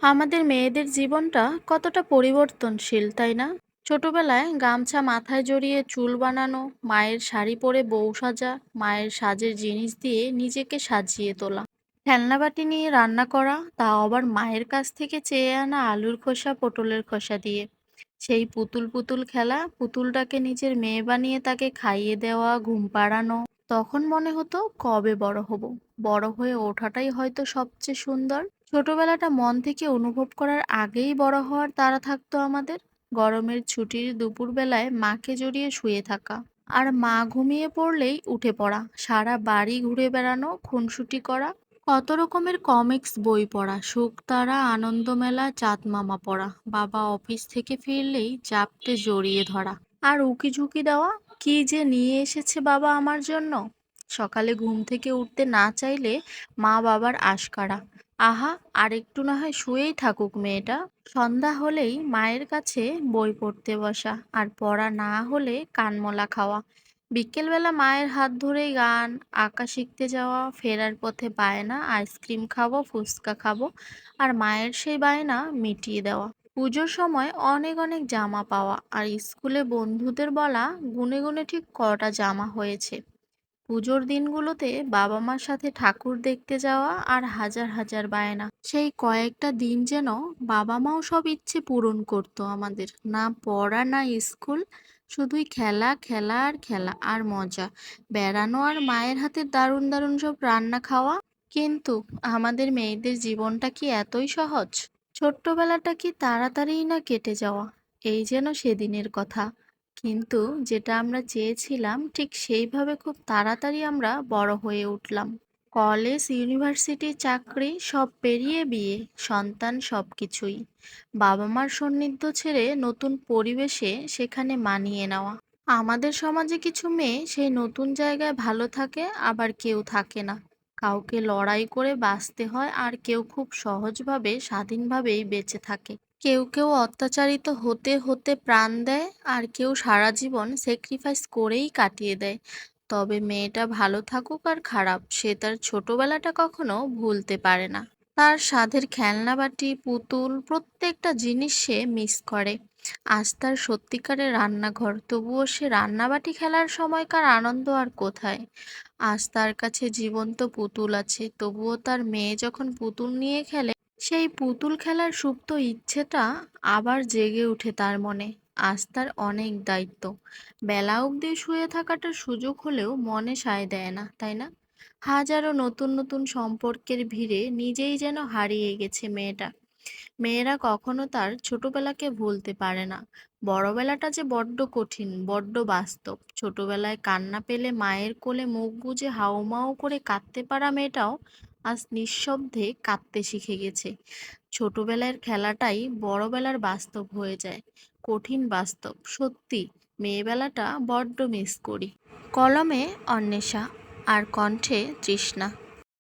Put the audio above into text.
আমাদের মেয়েদের জীবনটা কতটা পরিবর্তনশীল, তাই না? ছোটবেলায় গামছা মাথায় জড়িয়ে চুল বানানো, মায়ের শাড়ি পরে বউ সাজা, মায়ের সাজের জিনিস দিয়ে নিজেকে সাজিয়ে তোলা, খেলনাবাটি নিয়ে রান্না করা, তাও আবার মায়ের কাছ থেকে চেয়ে আনা আলুর খোসা পটলের খোসা দিয়ে। সেই পুতুল পুতুল খেলা, পুতুলটাকে নিজের মেয়ে বানিয়ে তাকে খাইয়ে দেওয়া, ঘুম পাড়ানো। তখন মনে হতো কবে বড় হব। বড় হয়ে ওঠাটাই হয়তো সবচেয়ে সুন্দর। ছোটবেলাটা মন থেকে অনুভব করার আগেই বড় হওয়ার তাড়া থাকতো আমাদের। গরমের ছুটির দুপুরবেলায় মাকে জড়িয়ে শুয়ে থাকা, আর মা ঘুমিয়ে পড়লেই উঠে পড়া, সারা বাড়ি ঘুরে বেড়ানো, খুনসুটি করা, কত রকমের কমিক্স বই পড়া, শুকতারা, আনন্দমেলা, চাঁদ মামা পড়া, বাবা অফিস থেকে ফিরলেই জাপটে জড়িয়ে ধরা, আর উকিঝুঁকি দেওয়া, কি যে নিয়ে এসেছে বাবা আমার জন্য। সকালে ঘুম থেকে উঠতে না চাইলে মা বাবার আশকারা, আহা আর একটু না হয় শুয়েই থাকুক মেয়েটা। সন্ধ্যা হলেই মায়ের কাছে বই পড়তে বসা, আর পড়া না হলে কানমলা খাওয়া। বিকেলবেলা মায়ের হাত ধরেই গান, আঁকা শিখতে যাওয়া, ফেরার পথে বায়না আইসক্রিম খাবো, ফুচকা খাবো, আর মায়ের সেই বায়না মিটিয়ে দেওয়া। পুজোর সময় অনেক অনেক জামা পাওয়া, আর স্কুলে বন্ধুদের বলা গুনে গুনে ঠিক কটা জামা হয়েছে। পুজোর দিনগুলোতে বাবা মার সাথে ঠাকুর দেখতে যাওয়া, আর হাজার হাজার বায়না। সেই কয়েকটা দিন যেন বাবা মাও সব ইচ্ছে পূরণ করতো আমাদের। না পড়া না স্কুল, শুধুই খেলা খেলা আর খেলা আর মজা, বেড়ানো আর মায়ের হাতে দারুণ দারুণ সব রান্না খাওয়া। কিন্তু আমাদের মেয়েদের জীবনটা কি এতই সহজ? ছোট্টবেলাটা কি তাড়াতাড়িই না কেটে যাওয়া, এই যেন সেদিনের কথা। কিন্তু যেটা আমরা চেয়েছিলাম ঠিক সেইভাবে খুব তাড়াতাড়ি আমরা বড় হয়ে উঠলাম। কলেজ, ইউনিভার্সিটি, চাকরি সব পেরিয়ে বিয়ে, সন্তান, সবকিছুই। বাবা মার সান্নিধ্য ছেড়ে নতুন পরিবেশে সেখানে মানিয়ে নেওয়া। আমাদের সমাজে কিছু মেয়ে সেই নতুন জায়গায় ভালো থাকে, আবার কেউ থাকে না। কাউকে লড়াই করে বাঁচতে হয়, আর কেউ খুব সহজভাবে স্বাধীনভাবেই বেঁচে থাকে। কেউ কেউ অত্যাচারিত হতে হতে প্রাণ দেয়, আর কেউ সারা জীবন স্যাক্রিফাইস করেই কাটিয়ে দেয়। তবে মেয়েটা ভালো থাকুক আর খারাপ, সে তার ছোটবেলাটা কখনো ভুলতে পারে না। তার সাধের খেলনাবাটি, পুতুল, প্রত্যেকটা জিনিস সে মিস করে। আজ তার সত্যিকারের রান্নাঘর, তবুও সে রান্নাবাটি খেলার সময়কার আনন্দ আর কোথায়। আজ তার কাছে জীবন্ত পুতুল আছে, তবুও তার মেয়ে যখন পুতুল নিয়ে খেলে, সেই পুতুল খেলার সুপ্ত ইচ্ছেটা আবার জেগে ওঠে তার মনে। আজ তার অনেক দায়িত্ব, বেলা অবধি শুয়ে থাকাটার সুযোগ হলেও মনে সায় দেয় না, তাই না? হাজারো নতুন নতুন সম্পর্কের ভিড়ে নিজেই যেন হারিয়ে গেছে মেয়েটা। মেয়েরা কখনো তার ছোটবেলাকে ভুলতে পারে না। বড়বেলাটা যে বড্ড কঠিন, বড্ড বাস্তব। ছোটবেলায় কান্না পেলে মায়ের কোলে মুখ গুজে হাউমাউ করে কাঁদতে পারা মেয়েটাও আজ নিঃশব্দে কাঁদতে শিখে গেছে। ছোটবেলার খেলাটাই বড়বেলার বাস্তব হয়ে যায়। কঠিন বাস্তব, সত্যি। মেয়েবেলাটা বড্ড মিস করি। কলমে অন্বেষা, আর কণ্ঠে তৃষ্ণা।